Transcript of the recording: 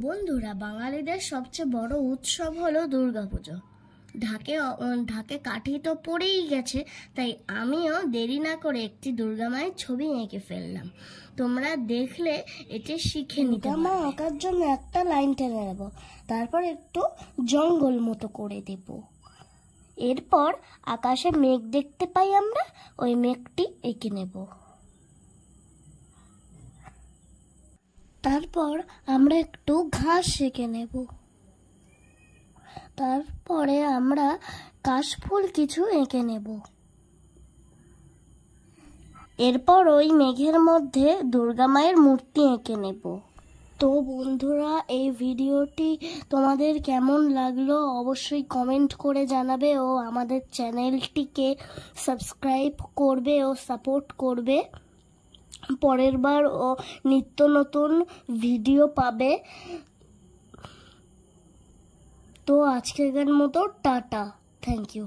বন্ধুরা, বাঙালিদের সবচেয়ে বড় উৎসব হলো দুর্গাপুজো। ঢাকে কাঠি তো পড়েই গেছে, তাই আমিও দেরি না করে একটি দুর্গা মায়ের ছবি এঁকে ফেললাম। তোমরা দেখলে এটি শিখে নিতে পারবে। মা আঁকার জন্য একটা লাইন টেনে নেব, তারপর একটু জঙ্গল মতো করে দেব। এরপর আকাশে মেঘ দেখতে পাই আমরা, ওই মেঘটি এঁকে নেব। তারপর আমরা একটু ঘাস এঁকে নেব। তারপরে আমরা কাশফুল কিছু এঁকে নেব। এরপর ওই মেঘের মধ্যে দুর্গা মায়ের মূর্তি এঁকে নেব। তো বন্ধুরা, এই ভিডিওটি তোমাদের কেমন লাগলো অবশ্যই কমেন্ট করে জানাবে ও আমাদের চ্যানেলটিকে সাবস্ক্রাইব করবে ও সাপোর্ট করবে। পরের বার ও নিত্য নতুন ভিডিও পাবে। তো আজকের মতো টাটা, থ্যাংক ইউ।